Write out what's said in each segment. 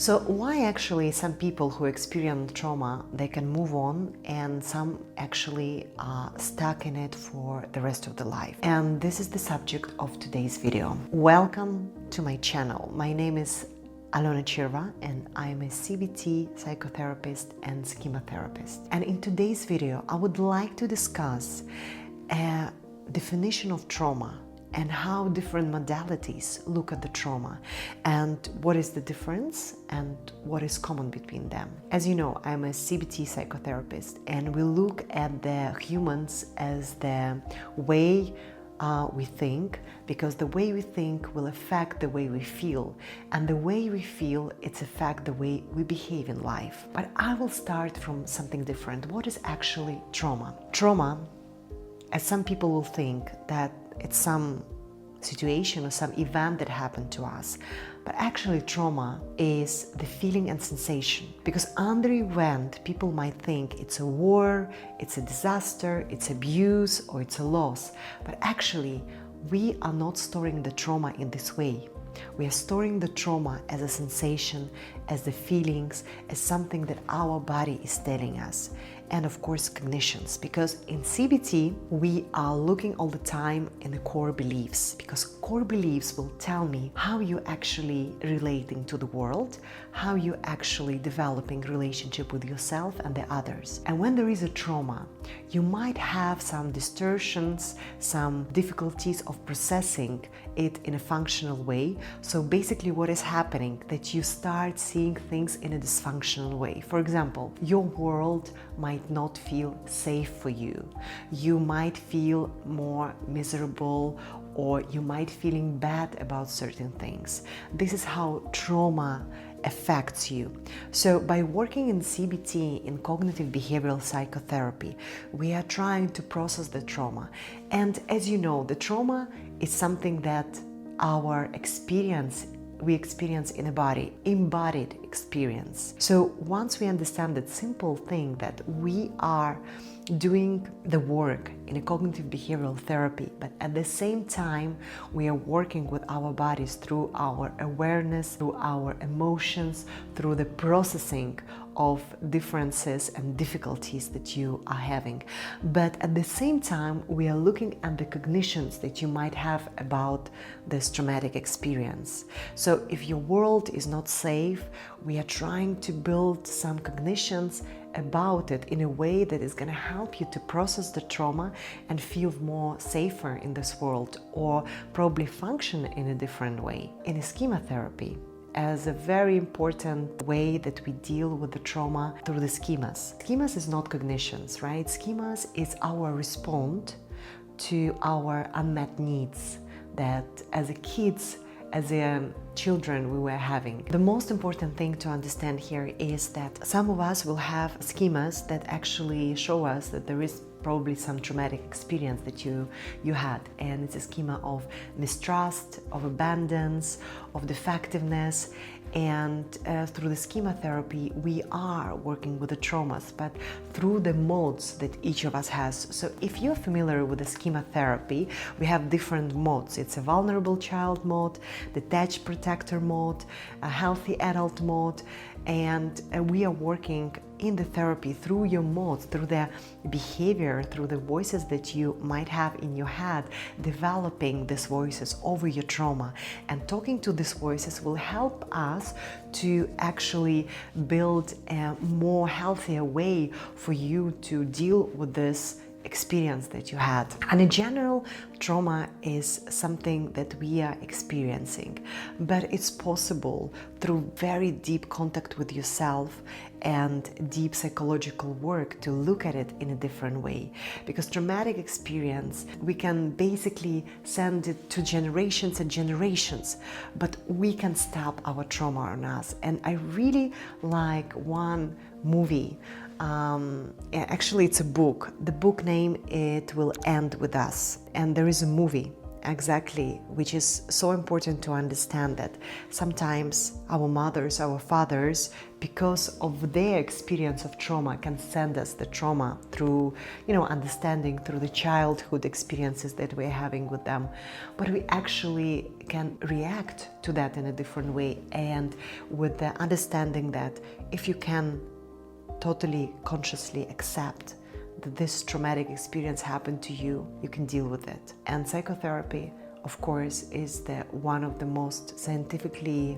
So why actually some people who experience trauma, they can move on, and some actually are stuck in it for the rest of their life? And this is the subject of today's video. Welcome to my channel. My name is Alona Chirva and I am a CBT psychotherapist and schema therapist. And in today's video, I would like to discuss a definition of trauma and how different modalities look at the trauma and what is the difference and what is common between them. As you know, I'm a CBT psychotherapist and we look at the humans as the way we think, because the way we think will affect the way we feel, and the way we feel, it's affect the way we behave in life. But I will start from something different. What is actually trauma? Trauma, as some people will think that it's some situation or some event that happened to us, but actually trauma is the feeling and sensation, because under event people might think it's a war, it's a disaster, it's abuse, or it's a loss, but actually we are not storing the trauma in this way. We are storing the trauma as a sensation, as the feelings, as something that our body is telling us. And of course, cognitions, because in CBT, we are looking all the time in the core beliefs, because core beliefs will tell me how you actually relating to the world, how you actually developing relationship with yourself and the others. And when there is a trauma, you might have some distortions, some difficulties of processing it in a functional way. So basically what is happening, that you start seeing things in a dysfunctional way. For example, your world might not feel safe for you. You might feel more miserable, or you might feeling bad about certain things. This is how trauma affects you. So by working in CBT, in cognitive behavioral psychotherapy, we are trying to process the trauma. And as you know, the trauma is something that we experience in a body, embodied experience. So once we understand that simple thing, that we are doing the work in a cognitive behavioral therapy, but at the same time we are working with our bodies through our awareness, through our emotions, through the processing of differences and difficulties that you are having. But at the same time, we are looking at the cognitions that you might have about this traumatic experience. So if your world is not safe, we are trying to build some cognitions about it in a way that is going to help you to process the trauma and feel more safer in this world, or probably function in a different way. In a schema therapy, as a very important way that we deal with the trauma through the schemas. Schemas is not cognitions, right? Schemas is our response to our unmet needs that as a kids, as a children we were having. The most important thing to understand here is that some of us will have schemas that actually show us that there is probably some traumatic experience that you had, and it's a schema of mistrust, of abundance, of defectiveness. And through the schema therapy, we are working with the traumas, but through the modes that each of us has. So if you're familiar with the schema therapy, we have different modes. It's a vulnerable child mode, detached protector mode, a healthy adult mode, and we are working in the therapy through your modes, through the behavior, through the voices that you might have in your head, developing these voices over your trauma. And talking to these voices will help us to actually build a more healthier way for you to deal with this experience that you had. And in general, trauma is something that we are experiencing, but it's possible through very deep contact with yourself and deep psychological work to look at it in a different way. Because traumatic experience, we can basically send it to generations and generations, but we can stop our trauma on us. And I really like one movie. Actually, it's a book. The book name, It Will End With Us. And there is a movie exactly, which is so important to understand that sometimes our mothers, our fathers, because of their experience of trauma, can send us the trauma through, understanding through the childhood experiences that we're having with them. But we actually can react to that in a different way, and with the understanding that if you can totally consciously accept that this traumatic experience happened to you, you can deal with it. And psychotherapy, of course, is one of the most scientifically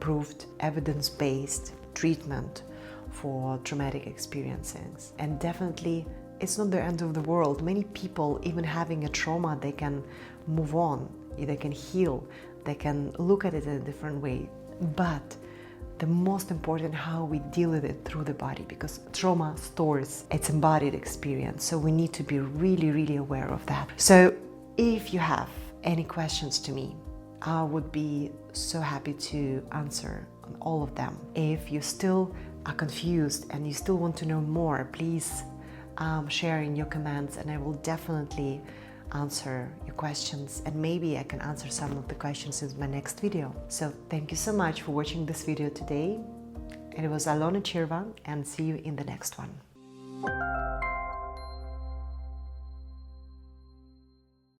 proved, evidence-based treatment for traumatic experiences. And definitely, it's not the end of the world. Many people, even having a trauma, they can move on, they can heal, they can look at it in a different way. But the most important, how we deal with it through the body, because trauma stores its embodied experience. So we need to be really, really aware of that. So if you have any questions to me, I would be so happy to answer on all of them. If you still are confused and you still want to know more, please share in your comments, and I will definitely answer your questions, and maybe I can answer some of the questions in my next video. So thank you so much for watching this video today. It was Alona Chirva, and see you in the next one.